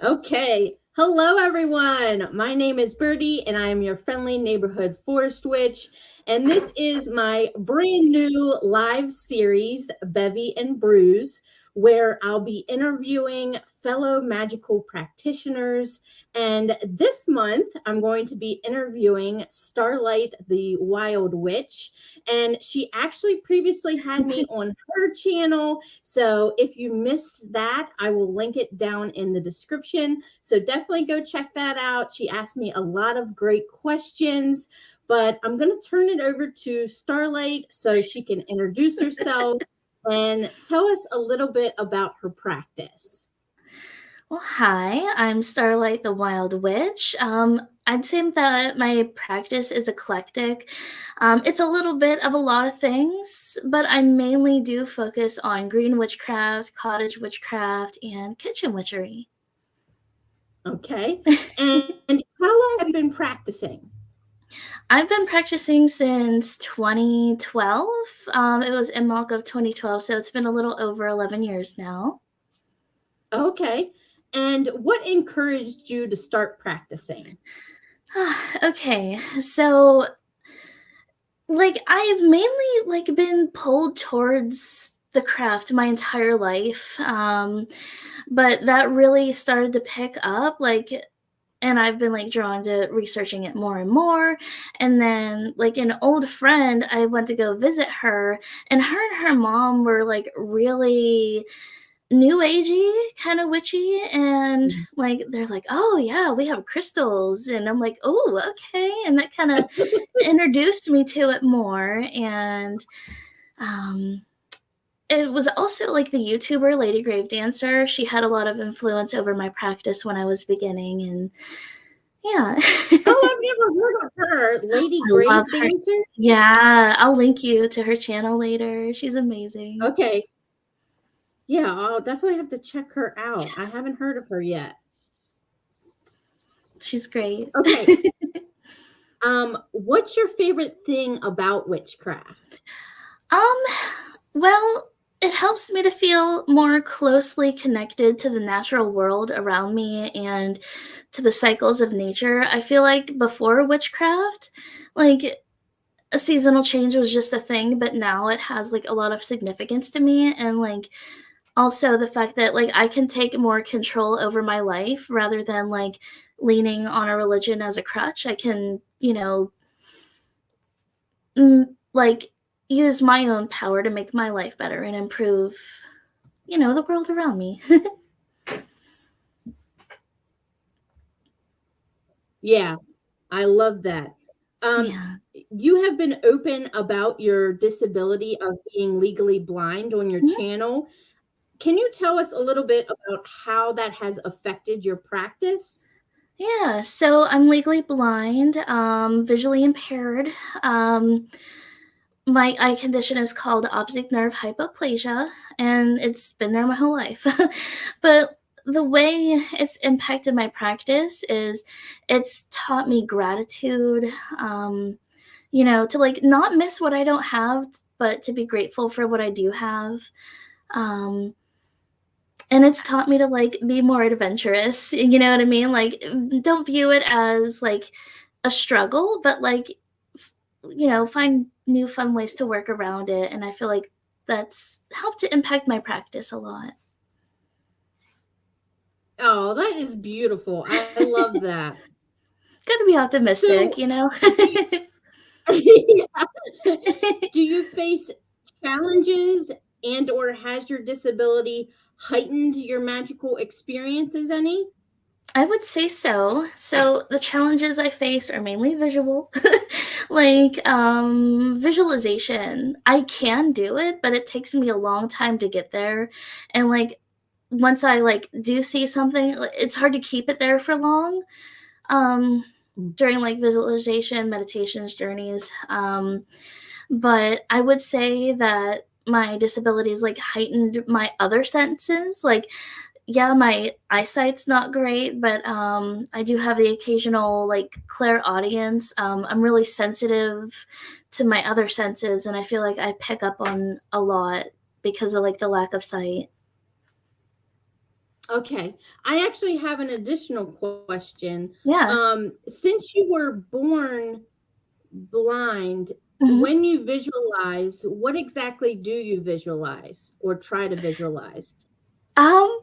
Okay. Hello, everyone. My name is Birdie, and I am your friendly neighborhood forest witch. And this is my brand new live series, Bevy Brews, where I'll be interviewing fellow magical practitioners. And this month, I'm going to be interviewing Starlight the Wild Witch. And she actually previously had me on her channel. So if you missed that, I will link it down in the description. So definitely go check that out. She asked me a lot of great questions, but I'm going to turn it over to Starlight so she can introduce herself and tell us a little bit about her practice. Well, hi, I'm Starlight the Wild Witch. I'd say that my practice is eclectic. It's a little bit of a lot of things, but I mainly do focus on green witchcraft, cottage witchcraft, and kitchen witchery. Okay. And how long have you been practicing? I've been practicing since 2012. It was in March of 2012, so it's been a little over 11 years now. Okay. And what encouraged you to start practicing? Okay, so I've mainly, been pulled towards the craft my entire life, but that really started to pick up, and I've been, drawn to researching it more and more, and then, an old friend, I went to go visit her, and her mom were, really new agey, kind of witchy, and they're like, oh yeah, we have crystals, and I'm like, oh, okay, and that kind of introduced me to it more. And um it was also the YouTuber Lady Grave Dancer. She had a lot of influence over my practice when I was beginning, and yeah. Oh, I've never heard of her. Lady I love Grave her. Dancer? Yeah, I'll link you to her channel later. She's amazing. Okay. Yeah, I'll definitely have to check her out. I haven't heard of her yet. She's great. Okay. What's your favorite thing about witchcraft? Um, well, it helps me to feel more closely connected to the natural world around me and to the cycles of nature. I feel like before witchcraft, like a seasonal change was just a thing, but now it has a lot of significance to me, and also the fact that I can take more control over my life rather than leaning on a religion as a crutch. I can, like use my own power to make my life better and improve, the world around me. Yeah, I love that. Um, Yeah. you have been open about your disability of being legally blind on your Mhm. channel. Can you tell us a little bit about how that has affected your practice? Yeah, so I'm legally blind, visually impaired. Um, my eye condition is called optic nerve hypoplasia, and it's been there my whole life. But the way it's impacted my practice is it's taught me gratitude, to not miss what I don't have, but to be grateful for what I do have. Um, and it's taught me to be more adventurous. You know what I mean? Don't view it as a struggle, but find new fun ways to work around it. And I feel like that's helped to impact my practice a lot. Oh, that is beautiful. I love that. Gotta be optimistic, So, you know? do you, do you face challenges and or has your disability heightened your magical experiences any? I would say so. So the challenges I face are mainly visual. Visualization. I can do it, but it takes me a long time to get there. And once I do see something, it's hard to keep it there for long. Um during visualization, meditations, journeys. But I would say that my disabilities heightened my other senses. Yeah, my eyesight's not great, but I do have the occasional clairaudience. I'm really sensitive to my other senses, and I feel like I pick up on a lot because of the lack of sight. Okay. I actually have an additional question. Yeah. Since you were born blind, Mhm. when you visualize, what exactly do you visualize or try to visualize? Um,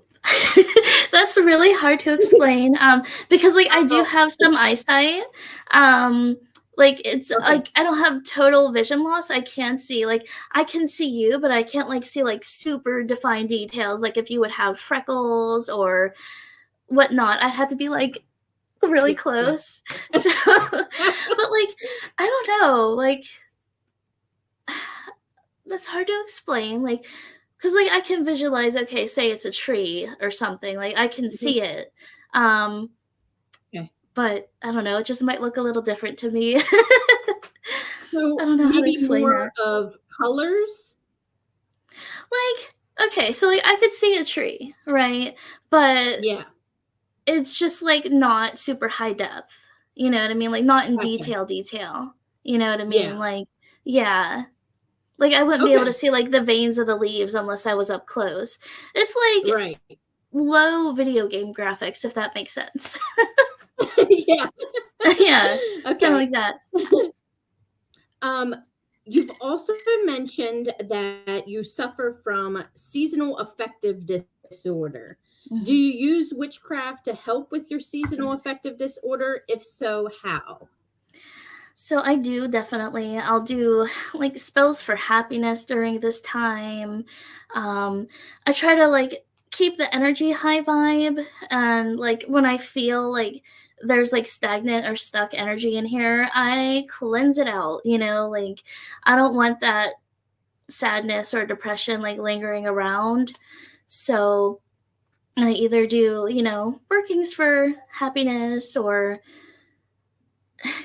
that's really hard to explain, because, like, I do Oh, have some eyesight, um, like, it's okay. like, I don't have total vision loss, I can see, like, I can see you, but I can't, like, see, like, super defined details, like, if you would have freckles or whatnot, I'd have to be, like, really Yeah. close, so but, like, I don't know, like, that's hard to explain, like, cause like, I can visualize, okay, say it's a tree or something, like, I can Mhm. see it, um, Okay. but I don't know, it just might look a little different to me. I So don't know how to maybe explain more that. of colors? Like, okay, so, like, I could see a tree, right? But Yeah. it's just, like, not super high depth, you know what I mean? Like, not in Gotcha. detail, you know what I mean? Yeah. Like, yeah. Like, I wouldn't be able to Okay. see, like, the veins of the leaves unless I was up close. It's like Right. low video game graphics, if that makes sense. Yeah. Yeah, kinda Okay. like that. Um, you've also mentioned that you suffer from seasonal affective disorder. Do Mhm. you use witchcraft to help with your seasonal affective disorder? If so, how? So I do definitely. I'll do like spells for happiness during this time. Um, I try to like keep the energy high vibe, and like when I feel like there's like stagnant or stuck energy in here, I cleanse it out, you know, like I don't want that sadness or depression like lingering around. So I either do, you know, workings for happiness or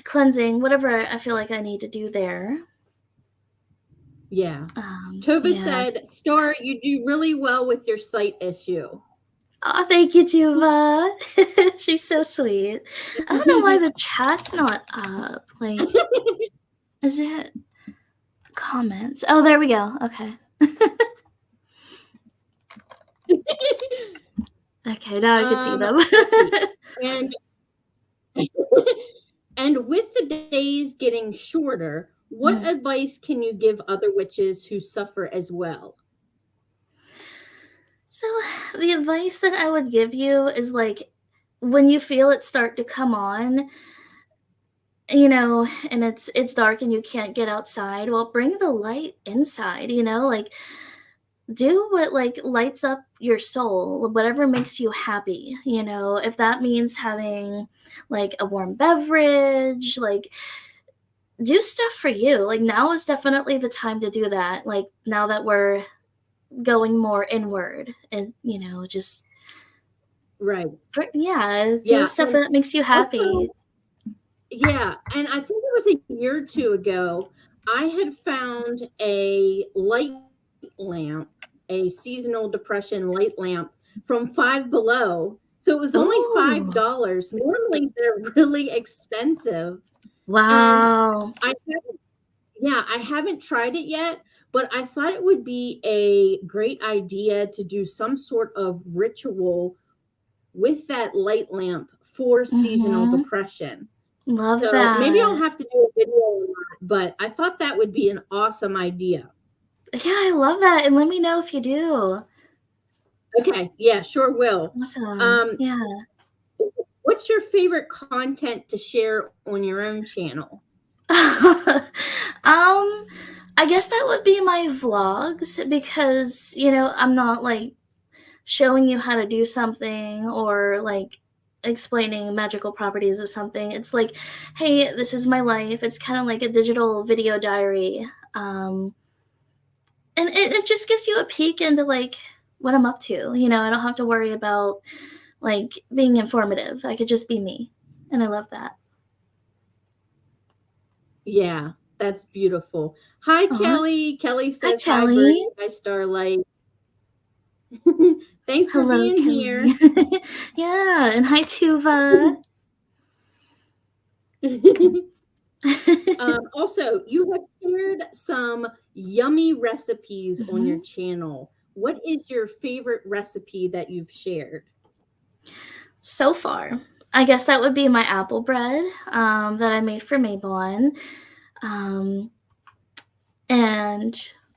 cleansing, whatever I feel like I need to do there. Yeah. Tova Yeah. said, Star, you do really well with your sight issue. Oh, thank you, Tuva. She's so sweet. I don't know why the chat's not up. Like, is it comments? Oh, there we go. Okay. Okay, now I can see them. Let's see. And and with the days getting shorter, what Mhm. advice can you give other witches who suffer as well? So, the advice that I would give you is like when you feel it start to come on, you know, and it's dark and you can't get outside, well, bring the light inside, you know, like do what like lights up your soul, whatever makes you happy, you know, if that means having like a warm beverage, like do stuff for you. Like now is definitely the time to do that. Like now that we're going more inward and you know, just Right. yeah, do Yeah. stuff And that makes you also, happy. yeah. And I think it was a year or two ago, I had found a light lamp, a seasonal depression light lamp from Five Below. So it was only Ooh, $5. Normally they're really expensive. And wow. I haven't, yeah, I haven't tried it yet, but I thought it would be a great idea to do some sort of ritual with that light lamp for seasonal Mm-hmm. depression. Love So maybe I'll that. have to do a video on that, but I thought that would be an awesome idea. Yeah, I love that. And let me know if you do. Okay, yeah, sure will. Awesome. Um, Yeah. what's your favorite content to share on your own channel? I guess that would be my vlogs because, you know, I'm not like showing you how to do something or like explaining magical properties of something. It's like, hey, this is my life. It's kind of like a digital video diary. Um, and it just gives you a peek into like what I'm up to. You know, I don't have to worry about like being informative. I could just be me. And I love that. Yeah, that's beautiful. Hi, Aw. Kelly. Kelly Hi, says, hi, Kelly. Birdie. Hi, Starlight. Thanks for Hello, being Kelly. here. Yeah, and hi, Tuva. Also, you have shared some yummy recipes on your Mhm. channel. what is your favorite recipe that you've shared? So far, I guess that would be my apple bread that I made for Maybelline. Um, and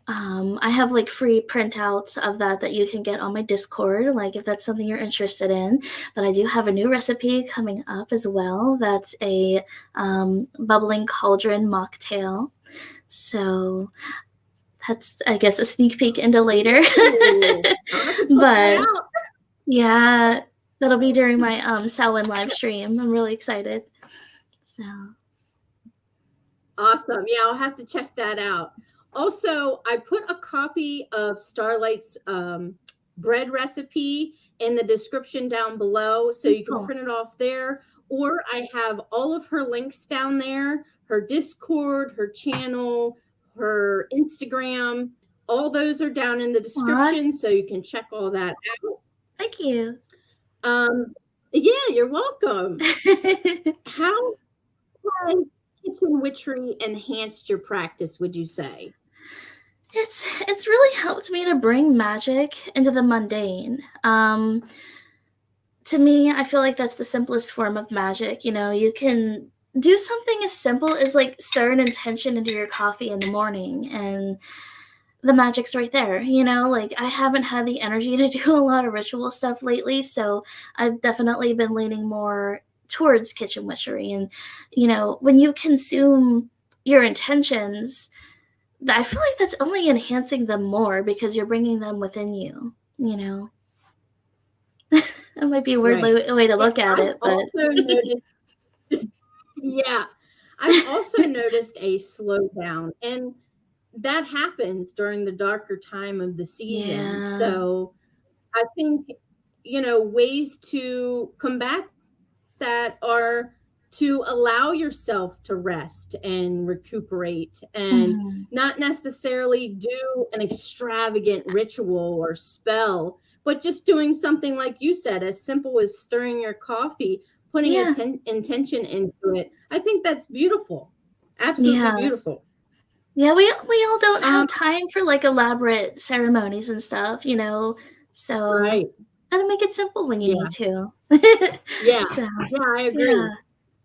I have like free printouts of that you can get on my Discord, like if that's something you're interested in. But I do have a new recipe coming up as well. That's a bubbling cauldron mocktail. So that's, I guess, a sneak peek into later. Ooh, I'll have to check that But out. yeah, that'll be during my Samhain live stream. I'm really excited. So Awesome. Yeah, I'll have to check that out. Also, I put a copy of Starlight's bread recipe in the description down below, so you can cool. print it off there. Or I have all of her links down there, her Discord, her channel, her Instagram. All those are down in the Aw, description, so you can check all that out. thank you. Yeah, you're welcome. How has kitchen witchery enhanced your practice, would you say? It's really helped me to bring magic into the mundane. To me, I feel like that's the simplest form of magic. You know, you can do something as simple as like stir an intention into your coffee in the morning, and the magic's right there. You know, like I haven't had the energy to do a lot of ritual stuff lately, so I've definitely been leaning more towards kitchen witchery. And you know, when you consume your intentions, I feel like that's only enhancing them more because you're bringing them within you. You know, that might be a weird Right. way to Yeah, look at I've it, but also noticed, yeah, I've also noticed a slowdown, and that happens during the darker time of the season. yeah. So I think, ways to combat that are to allow yourself to rest and recuperate and Mhm. not necessarily do an extravagant ritual or spell, but just doing something like you said, as simple as stirring your coffee, putting a Yeah. intention into it. I think that's beautiful. Absolutely Yeah. beautiful. Yeah, we all don't Um, have time for like elaborate ceremonies and stuff, you know. So right. gotta make it simple when you Yeah. need to. Yeah. So Yeah, I yeah. agree.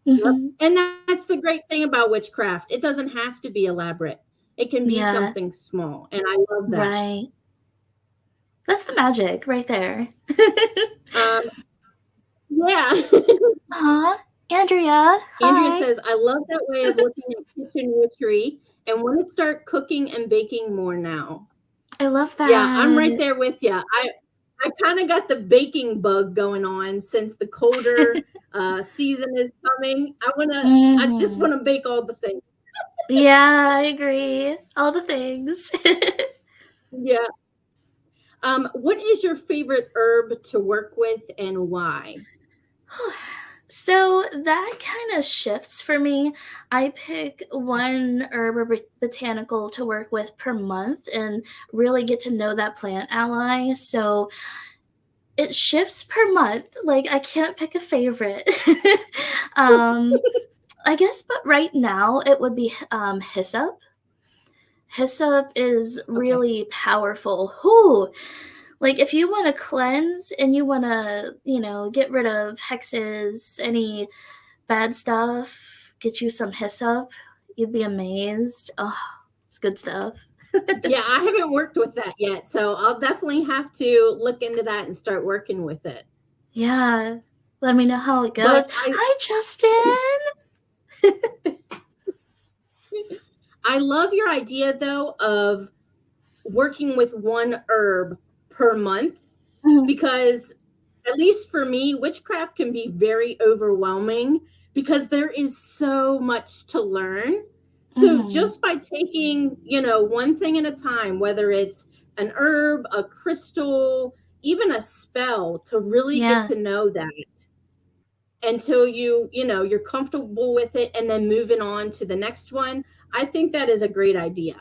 Yep. Hmm. And that's the great thing about witchcraft. It doesn't have to be elaborate. It can be Yeah. something small, and I love that. Right. That's the magic right there. Um, yeah. Aw, Andrea, Andrea hi. says, I love that way of looking at kitchen witchery and want to start cooking and baking more now. I love Yeah, I'm right that. there with you. I kind of got the baking bug going on since the colder season is coming. I just Hmm. want to bake all the things. Yeah, I agree. All the things. Yeah. What is your favorite herb to work with and why? So that kind of shifts for me. I pick one herb or botanical to work with per month and really get to know that plant ally. So it shifts per month. Like I can't pick a favorite. um, I guess, but right now it would be hyssop. Hyssop is Okay. really powerful. Whew. Like if you want to cleanse and you want to, you know, get rid of hexes, any bad stuff, get you some hyssop, you'd be amazed. Oh, it's good stuff. Yeah, I haven't worked with that yet, so I'll definitely have to look into that and start working with it. Yeah. Let me know how it goes. But Hi, Justin. I love your idea though of working with one herb per month, Mhm. because at least for me, witchcraft can be very overwhelming because there is so much to learn. So Mhm. just by taking, one thing at a time, whether it's an herb, a crystal, even a spell, to really get Yeah. to know that until you're comfortable with it and then moving on to the next one. I think that is a great idea.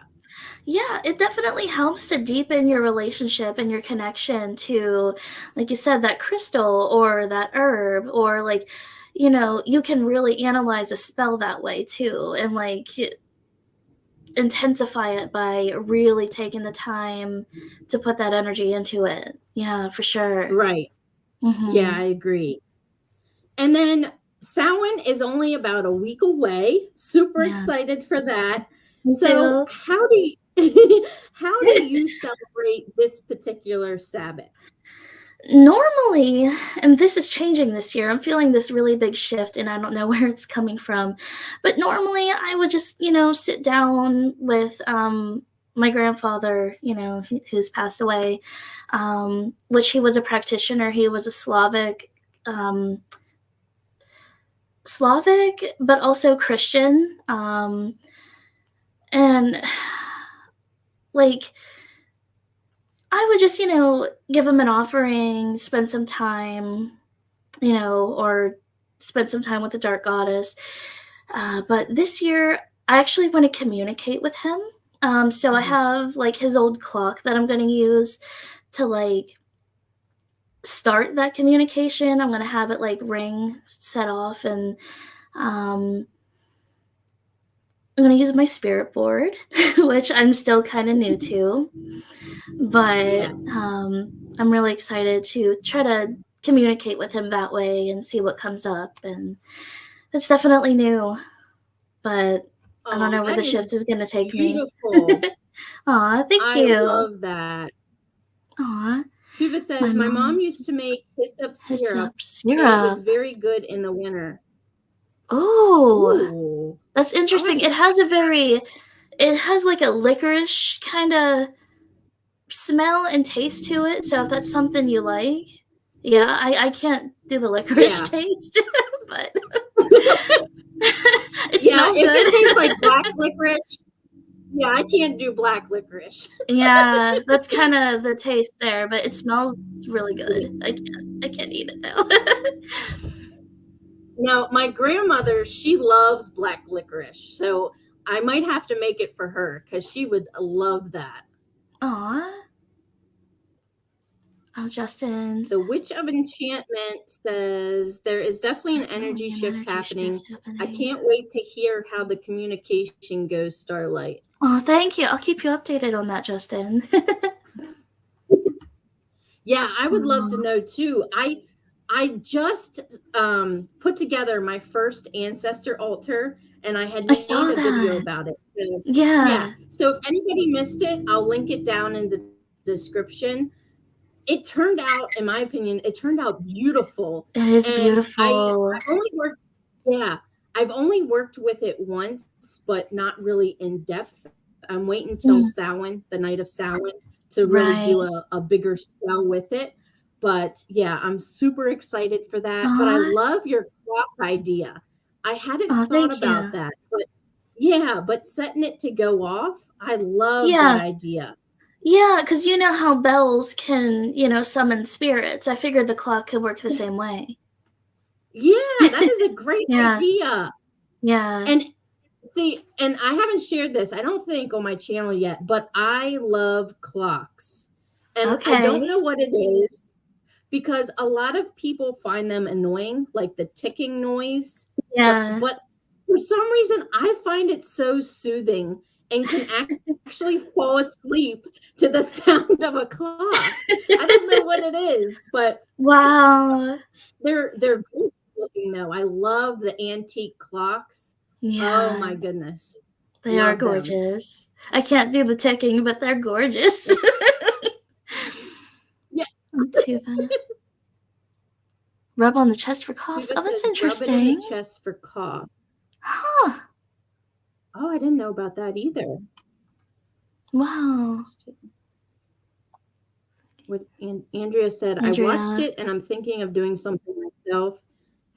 Yeah, it definitely helps to deepen your relationship and your connection to, like you said, that crystal or that herb, or like, you know, you can really analyze a spell that way too. And like, intensify it by really taking the time to put that energy into it. Yeah, for sure. Right. Yeah, I agree. And then Samhain is only about a week away. Super excited for that. Me So too. how do you, how do you celebrate this particular Sabbath? Normally, and this is changing this year, I'm feeling this really big shift and I don't know where it's coming from. But normally I would just, sit down with my grandfather, who's passed away, which he was a practitioner. He was a Slavic, but also Christian. And like, I would just, give him an offering, spend some time, or spend some time with the dark goddess. But this year, I actually want to communicate with him. So I have like his old clock that I'm going to use to like start that communication. I'm going to have it like ring, set off, and I'm going to use my spirit board, which I'm still kind of new to. But I'm really excited to try to communicate with him that way and see what comes up. And it's definitely new, but I don't know where the shift is going to take me. Aw, thank I you. love that. Aw. Tuva says, my mom used to make hyssop syrup, and it was very good in the winter. Oh, that's interesting. It has like a licorice kind of smell and taste to it. So if that's something you like, yeah, I can't do the licorice taste, but it smells good. If it tastes like black licorice, yeah, I can't do black licorice. Yeah, that's kind of the taste there, but it smells really good. I can't eat it though. Now, my grandmother, she loves black licorice, so I might have to make it for her because she would love that. Aw. Oh, Justin's. The Witch of Enchantment says there is definitely an energy shift happening. I can't wait to hear how the communication goes, Starlight. Oh, thank you. I'll keep you updated on that, Justin. Yeah, I would love to know too. I just put together my first Ancestor Altar, and I had made a video about it. So, yeah. So if anybody missed it, I'll link it down in the description. It turned out, in my opinion, it turned out beautiful. It is beautiful. I've only worked with it once, but not really in depth. I'm waiting until Samhain, the night of Samhain, to really do a bigger spell with it. But yeah, I'm super excited for that. But I love your clock idea. I hadn't thought about that. But yeah, but setting it to go off, I love that idea. Yeah, because you know how bells can, summon spirits. I figured the clock could work the same way. Yeah, that is a great idea. Yeah. And see, and I haven't shared this, I don't think, on my channel yet, but I love clocks. And I don't know what it is, because a lot of people find them annoying, like the ticking noise. Yeah. But for some reason, I find it so soothing and can actually fall asleep to the sound of a clock. I don't know what it is, but wow, they're good looking though. I love the antique clocks. Yeah. Oh my goodness. They are gorgeous. I can't do the ticking, but they're gorgeous. Yeah. Tuva. Rub on the chest for coughs. Oh, that's interesting. Rub it in the chest for coughs. Huh. Oh, I didn't know about that either. Wow. What Andrea said, I watched it and I'm thinking of doing something myself.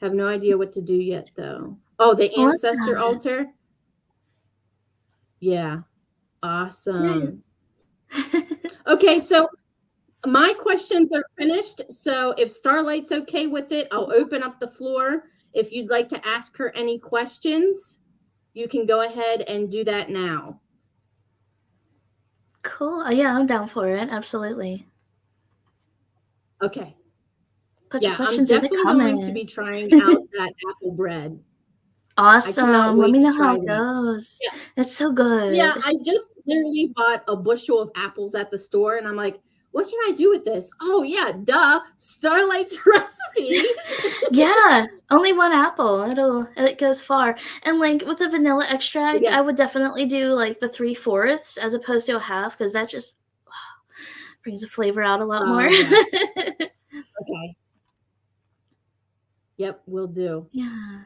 Have no idea what to do yet though. Oh, the Ancestor Altar? Yeah. Awesome. Okay, so my questions are finished. So if Starlight's okay with it, I'll open up the floor. If you'd like to ask her any questions, you can go ahead and do that now. Cool. Yeah, I'm down for it. Absolutely. Okay. Put your questions I'm in the definitely comments. going to be trying out that apple bread. Awesome. Let wait me to know how try it that. goes. Yeah. It's so Yeah, good. I just literally bought a bushel of apples at the store and I'm like, what can I do with this? Oh yeah, duh, Starlight's recipe. Yeah, only one apple. It goes far. And like with the vanilla extract, Yeah. I would definitely do like the 3/4 as opposed to a half because that just brings the flavor out a lot more. Yeah. Okay. Yep, will do. Yeah.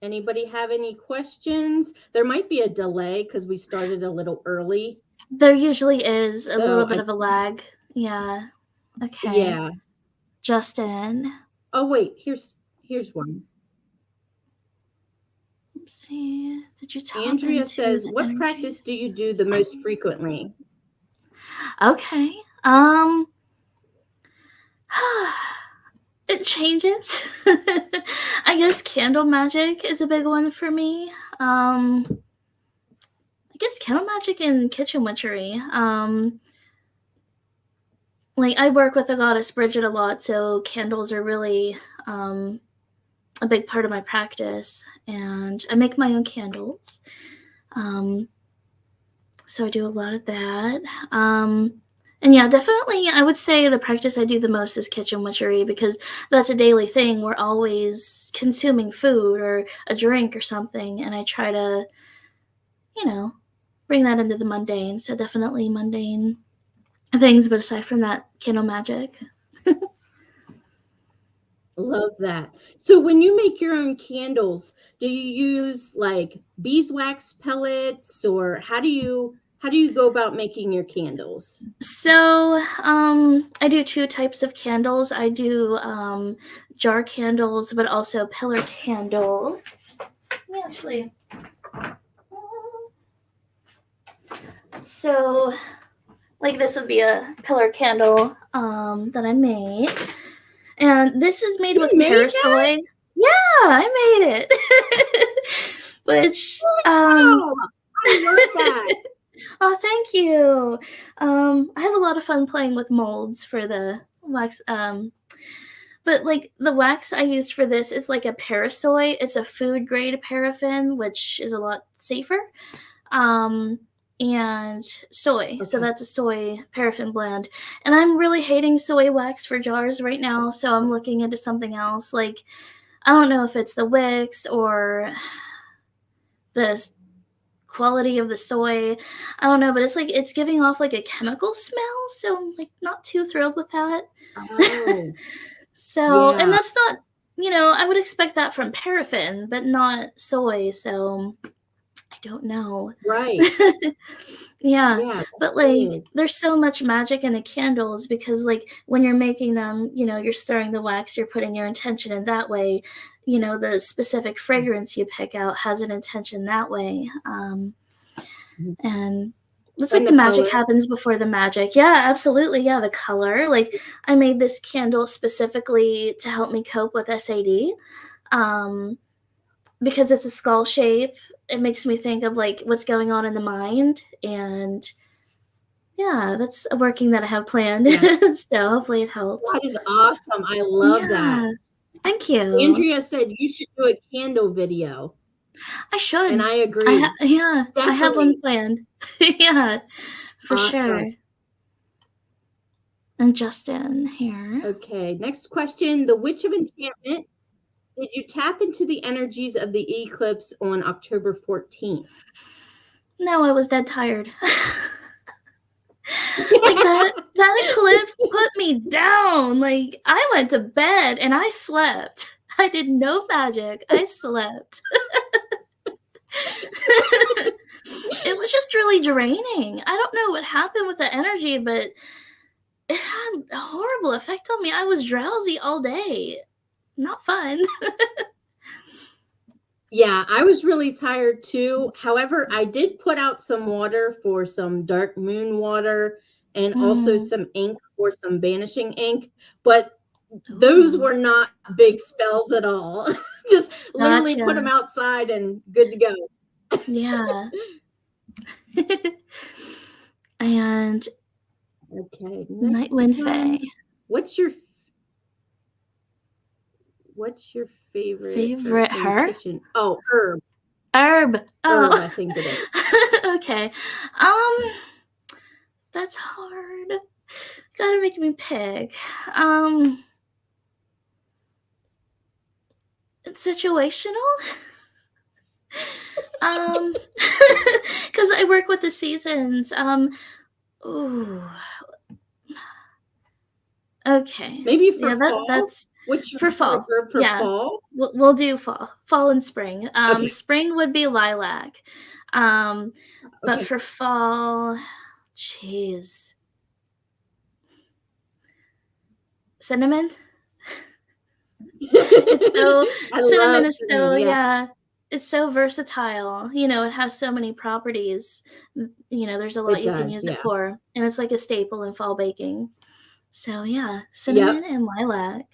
Anybody have any questions? There might be a delay because we started a little early. There usually is a little So bit of a lag. Yeah. Okay. yeah. Justin. Oh wait, here's one. Let's see. Did you tap Andrea into says, the "What practice do energies? you do the most frequently?" Okay. It changes. I guess candle magic is a big one for me. I guess candle magic and kitchen witchery. Like I work with the goddess Bridget a lot, so candles are really a big part of my practice, and I make my own candles. Um, so I do a lot of that. And yeah, definitely, I would say the practice I do the most is kitchen witchery because that's a daily thing. We're always consuming food or a drink or something, and I try to, you know, bring that into the mundane. So definitely mundane things, but aside from that, candle magic. Love that. So when you make your own candles, do you use like beeswax pellets or how do you go about making your candles? So I do two types of candles. I do jar candles, but also pillar candles. Let me actually. So, like this would be a pillar candle that I made, and this is made You with made parasoy. that? Yeah, I made it. Which Wow! I love that. oh, thank you. I have a lot of fun playing with molds for the wax. But like the wax I used for this is like a parasoy. It's a food grade paraffin, which is a lot safer. Um, and soy. So Okay. that's a soy paraffin blend. And I'm really hating soy wax for jars right now. So I'm looking into something else. Like, I don't know if it's the wicks or the quality of the soy. I don't know, but it's like it's giving off like a chemical smell. So I'm like not too thrilled with that. Oh, So, and yeah. that's not, I would expect that from paraffin, but not soy. So I don't know. Right. Yeah, Yeah, that's but like weird. there's so much magic in the candles because like when you're making them, you're stirring the wax, you're putting your intention in that way. The specific fragrance you pick out has an intention that way. Mhm. And it's like And the the magic color. happens before the magic. Yeah, absolutely. Yeah, the color. Like I made this candle specifically to help me cope with SAD. Um, because it's a skull shape, it makes me think of like what's going on in the mind, and yeah, that's a working that I have planned. Yeah. So hopefully it That helps. is awesome. I love that. Yeah. Thank you. Andrea said you should do a candle video, I and should. I agree. Yeah, I have one Definitely. planned. Yeah, for Awesome. sure. And Justin here. Okay, next question. The Witch of Enchantment. Did you tap into the energies of the eclipse on October 14th? No, I was dead tired. Like that eclipse put me down. Like I went to bed and I slept. I did no magic. I slept. It was just really draining. I don't know what happened with the energy, but it had a horrible effect on me. I was drowsy all day. Not fun. Yeah, I was really tired too. However, I did put out some water for some dark moon water and also Mm. some ink for some banishing ink, but those Ooh, were not big spells at all. Just literally put them gotcha. outside and good to go. Yeah. And Okay, next Night Wind one. Fae. What's your What's your favorite herb Favorite in the her? kitchen? Oh, herb. Herb. Herb, I Oh. think it is. Okay. That's hard. Gotta make me pick. It's situational. Because I work with the seasons. Ooh. Okay. Maybe for Yeah, fall? that's What's your for favorite fall. herb for Yeah. fall? We'll do fall and spring. Okay. Spring would be lilac. But Okay. for fall, jeez. Cinnamon? It's so I cinnamon love is cinnamon, so, yeah. yeah, it's so versatile. You know, it has so many properties. You know, there's a lot It you can does, use it yeah. for, and it's like a staple in fall baking. So yeah, Yep, cinnamon and lilac.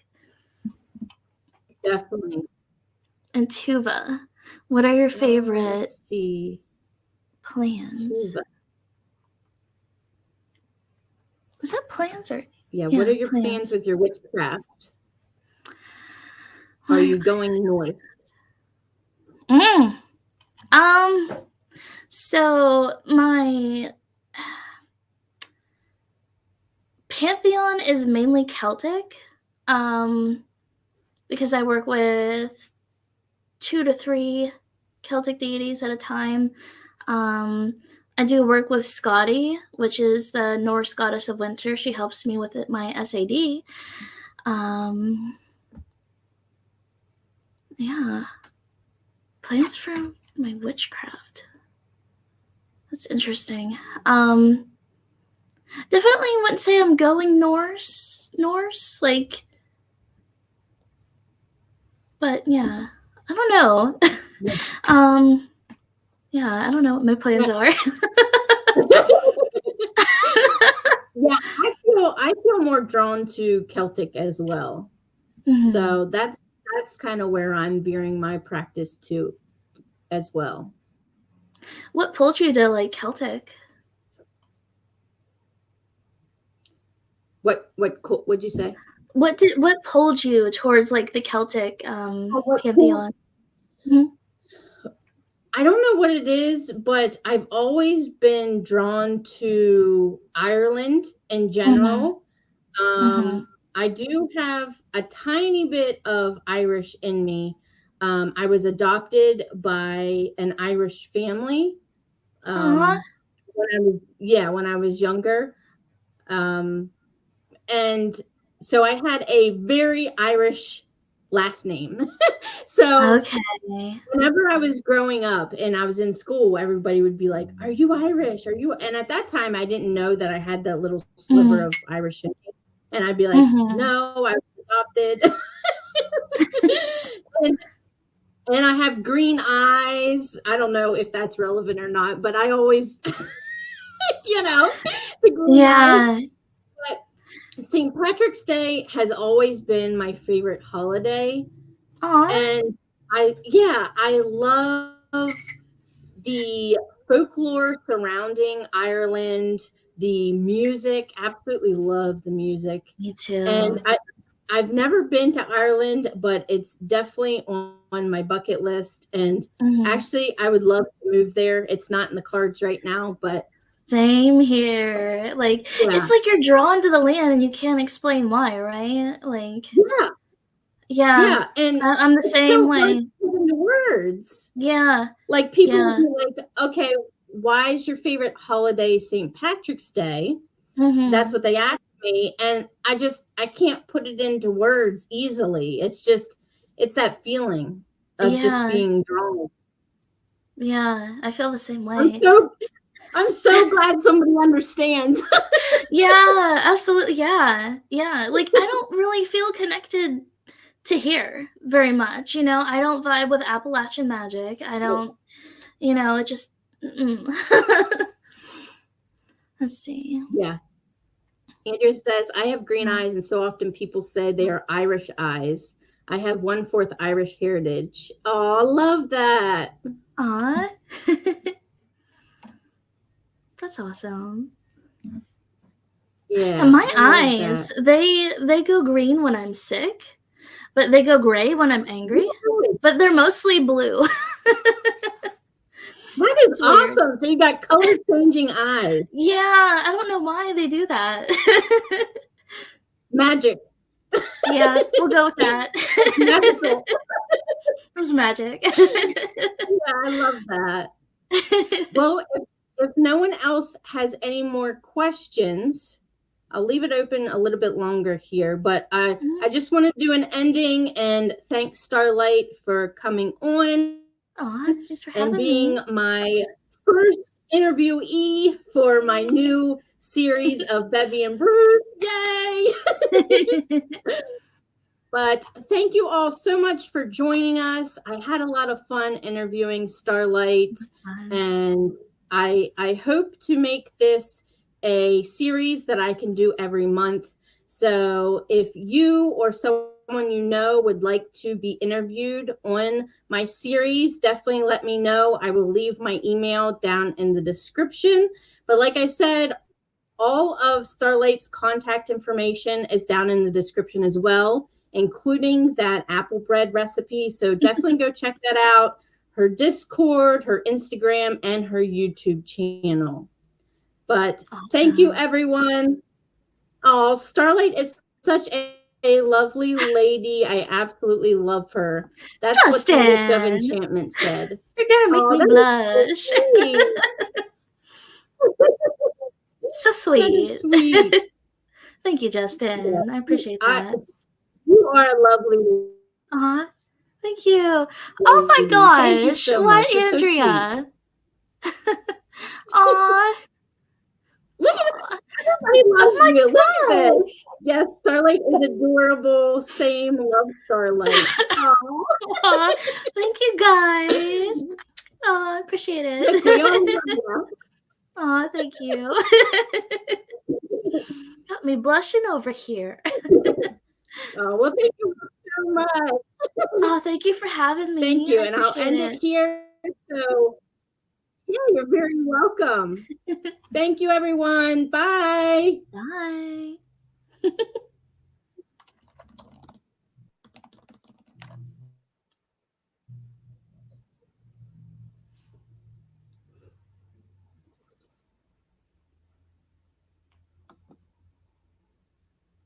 definitely. And tuva. What are your favorite Let's see. plants? Tuva. Is that plants or Yeah, what yeah, are your plans plants? with your witchcraft? What Are are you your plants? going north? Um, so my pantheon is mainly Celtic. Because I work with 2 to 3 Celtic deities at a time. I do work with Scotty, which is the Norse goddess of winter. She helps me with my SAD. Yeah. Plans for my witchcraft. That's interesting. Definitely wouldn't say I'm going Norse, like, but yeah, I don't know. Yeah, I don't know what my plans Yeah. are. Yeah, I feel more drawn to Celtic as well. Mhm. So that's kind of where I'm veering my practice to as well. What pulled you to like Celtic? What'd you say? What pulled you towards like the Celtic Oh, what pantheon? Mhm. I don't know what it is, but I've always been drawn to Ireland in Mhm. general. Mhm. I do have a tiny bit of Irish in me. I was adopted by an Irish family Aw. when I was younger. Um, and so I had a very Irish last name. So Okay. whenever I was growing up and I was in school, everybody would be like, "Are you Irish? Are you?" And at that time, I didn't know that I had that little sliver Mm. of Irish in me. And I'd be like, Mhm. "No, I was adopted." and, and I have green eyes. I don't know if that's relevant or not, but I always, the green eyes. Yeah. But St. Patrick's Day has always been my favorite holiday. Aw. And I love the folklore surrounding Ireland, the music, absolutely love the music. Me And too. I've never been to Ireland, but it's definitely on my bucket list. And Mhm. actually, I would love to move there. It's not in the cards right now, but Same here. Like yeah, it's like you're drawn to the land and you can't explain why, right? Like yeah, yeah, yeah. And I'm the it's same so hard way. to put into words. Yeah. Like people will Yeah. be like, okay, why is your favorite holiday St. Patrick's Day? That's Mhm. what they asked me. And I can't put it into words easily. It's that feeling of just Yeah. being drawn. Yeah. I feel the same I'm way. so I'm so glad somebody understands. Yeah, absolutely. Yeah. Yeah. Like I don't really feel connected to here very much, you know? I don't vibe with Appalachian magic. I don't, it just mm-mm. Let's see. Yeah. Andrew says, I have green Mm. eyes, and so often people say they are Irish eyes. I have 1/4 Irish heritage. Oh, I love that. Aw. That's awesome. And Yeah, my I love that. eyes, they go green when I'm sick, but they go gray when I'm angry. Really? But they're mostly blue. That is It's weird. awesome. So you got color changing eyes. Yeah, I don't know why they do that. Magic. Yeah, we'll go with that. Magical. It was magic. Yeah, I love that. Well, if no one else has any more questions, I'll leave it open a little bit longer here, but I just want to do an ending and thank Starlight for coming on. Aw, thanks for having and being me. my first interviewee for my new series of Bevy and Brews. Yay! But thank you all so much for joining us. I had a lot of fun interviewing Starlight, and I hope to make this a series that I can do every month. So if you or someone you know would like to be interviewed on my series, definitely let me know. I will leave my email down in the description. But like I said, all of Starlight's contact information is down in the description as well, including that apple bread recipe. So definitely go check that out. Her Discord, her Instagram, and her YouTube channel. But thank you, everyone. Oh, Starlight is such a lovely lady. I absolutely love her. That's what the Witch of Enchantment said. You're gonna make me blush. So sweet. That is sweet. Thank you, Justin. Yeah. I appreciate that. You are a lovely. Aw, thank you. Oh my gosh. So what, Andrea? So aw. Look at it. Everybody loves you. Look at this. Yes, Starlight is adorable. Same, love Starlight. Aww. Thank you, guys. Aw, appreciate it. Aw, thank you. Got me blushing over here. Oh, well, thank you so much. Oh, thank you for having me. Thank you. And I'll end it here. So, yeah, you're very welcome. Thank you, everyone. Bye. Bye.